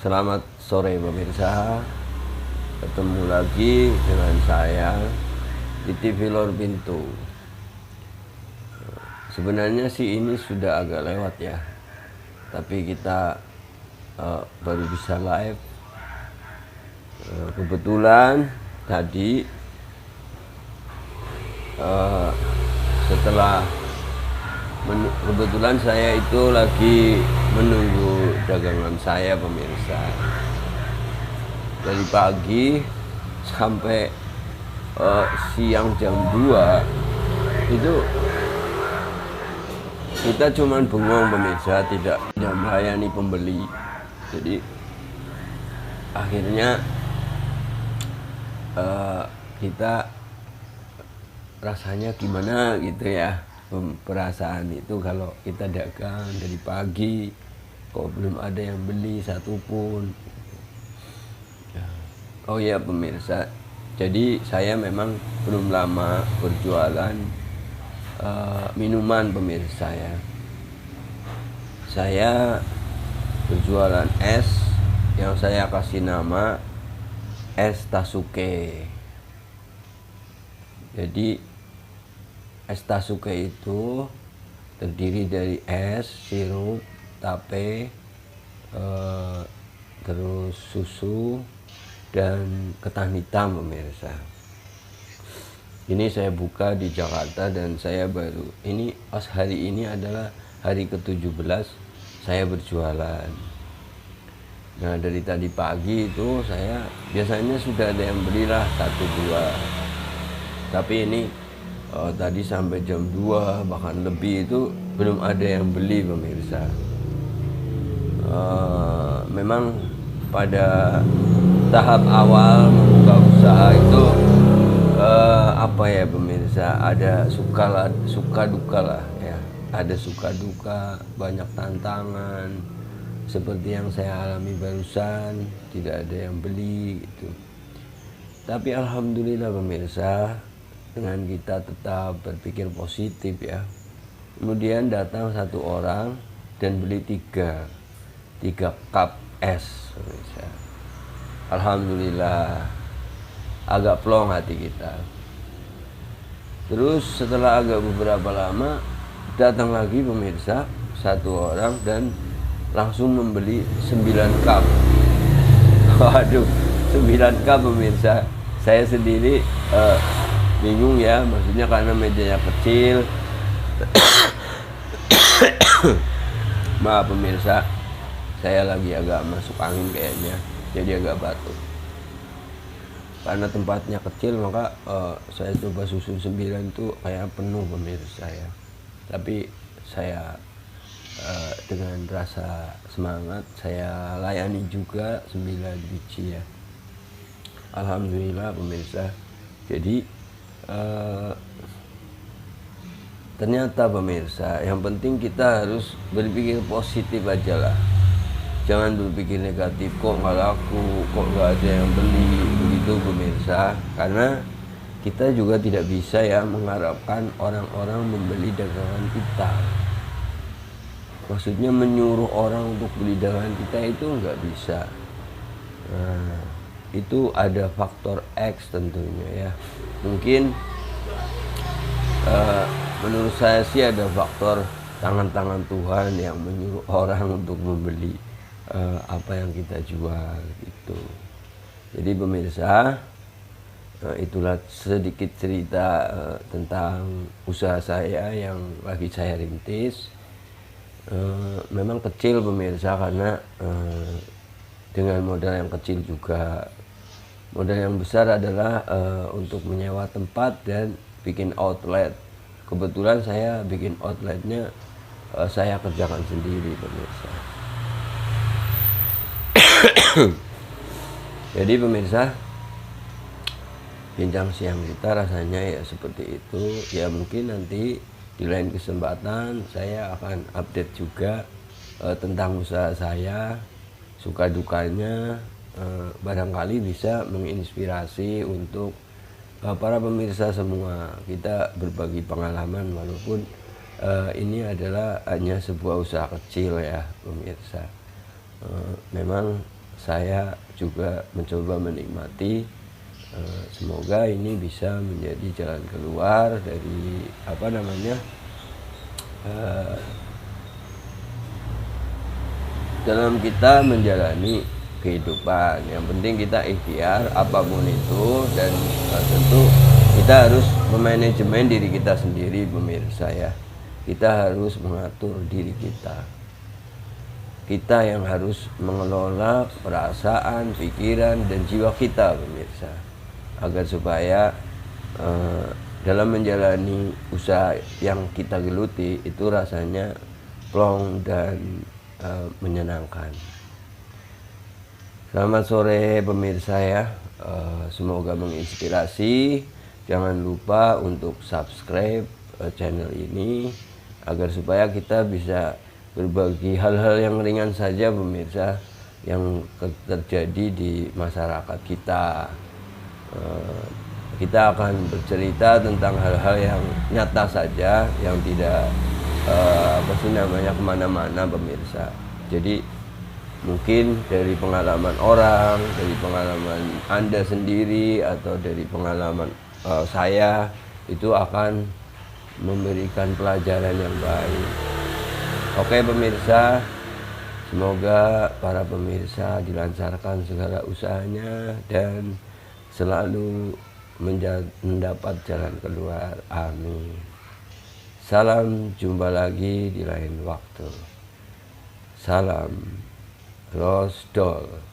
Selamat sore pemirsa, ketemu lagi dengan saya di TV Lor Pintu. Sebenarnya sih ini sudah agak lewat ya, tapi kita baru bisa live. Kebetulan tadi setelah kebetulan saya itu lagi menunggu dagangan saya pemirsa. Dari pagi sampai siang jam 2 itu kita cuman bengong pemirsa, tidak melayani pembeli. Jadi akhirnya kita rasanya gimana gitu ya, perasaan itu kalau kita dagang dari pagi kok belum ada yang beli satupun. Oh ya pemirsa, jadi saya memang belum lama berjualan minuman pemirsa ya. Saya berjualan es yang saya kasih nama es Tasuke. Jadi es Tasuke itu terdiri dari es, sirup, tape, terus susu dan ketan hitam pemirsa. Ini saya buka di Jakarta dan saya baru ini pas hari ini adalah hari ke-17 saya berjualan. Nah dari tadi pagi itu saya biasanya sudah ada yang belilah 1-2, tapi ini tadi sampai jam 2 bahkan lebih itu belum ada yang beli pemirsa. Memang pada tahap awal membuka usaha itu apa ya pemirsa, ada suka duka lah ya, ada suka duka, banyak tantangan seperti yang saya alami barusan, tidak ada yang beli gitu. Tapi alhamdulillah pemirsa, dengan kita tetap berpikir positif ya, kemudian datang satu orang dan beli tiga cup es pemirsa. Alhamdulillah, agak plong hati kita. Terus setelah agak beberapa lama datang lagi pemirsa satu orang dan langsung membeli 9 cup. Waduh, 9 cup pemirsa. Saya sendiri bingung ya, maksudnya karena mejanya kecil. Maaf pemirsa, saya lagi agak masuk angin kayaknya, jadi agak batuk. Karena tempatnya kecil maka saya coba susun 9 itu kayak penuh pemirsa ya. Tapi saya dengan rasa semangat saya layani juga 9 biji ya. Alhamdulillah pemirsa. Jadi ternyata pemirsa, yang penting kita harus berpikir positif aja lah. Jangan berpikir negatif, kok nggak laku, kok nggak ada yang beli, begitu pemirsa. Karena kita juga tidak bisa ya mengharapkan orang-orang membeli dagangan kita. Maksudnya menyuruh orang untuk beli dagangan kita itu nggak bisa. Nah, itu ada faktor X tentunya ya. Mungkin menurut saya sih ada faktor tangan-tangan Tuhan yang menyuruh orang untuk membeli apa yang kita jual gitu. Jadi pemirsa, itulah sedikit cerita tentang usaha saya yang lagi saya rintis. Memang kecil pemirsa karena dengan modal yang kecil juga. Modal yang besar adalah untuk menyewa tempat dan bikin outlet. Kebetulan saya bikin outletnya saya kerjakan sendiri pemirsa. Jadi pemirsa, bincang siang kita rasanya ya seperti itu. Ya mungkin nanti di lain kesempatan saya akan update juga tentang usaha saya, suka dukanya, barangkali bisa menginspirasi untuk para pemirsa semua. Kita berbagi pengalaman walaupun ini adalah hanya sebuah usaha kecil ya pemirsa. Memang saya juga mencoba menikmati. Semoga ini bisa menjadi jalan keluar dari dalam kita menjalani kehidupan. Yang penting kita ikhtiar apapun itu, dan tentu kita harus memanajemen diri kita sendiri, pemirsa ya. Kita harus mengatur diri kita. Kita yang harus mengelola perasaan, pikiran, dan jiwa kita, pemirsa, agar supaya dalam menjalani usaha yang kita geluti itu rasanya plong dan menyenangkan. Selamat sore pemirsa ya, semoga menginspirasi. Jangan lupa untuk subscribe channel ini agar supaya kita bisa berbagi hal-hal yang ringan saja, pemirsa, yang terjadi di masyarakat kita. Kita akan bercerita tentang hal-hal yang nyata saja, yang tidak kemana-mana, pemirsa. Jadi mungkin dari pengalaman orang, dari pengalaman Anda sendiri, atau dari pengalaman saya, itu akan memberikan pelajaran yang baik. Oke pemirsa, semoga para pemirsa dilancarkan segala usahanya dan selalu mendapat jalan keluar. Amin. Salam, jumpa lagi di lain waktu. Salam Rosdol.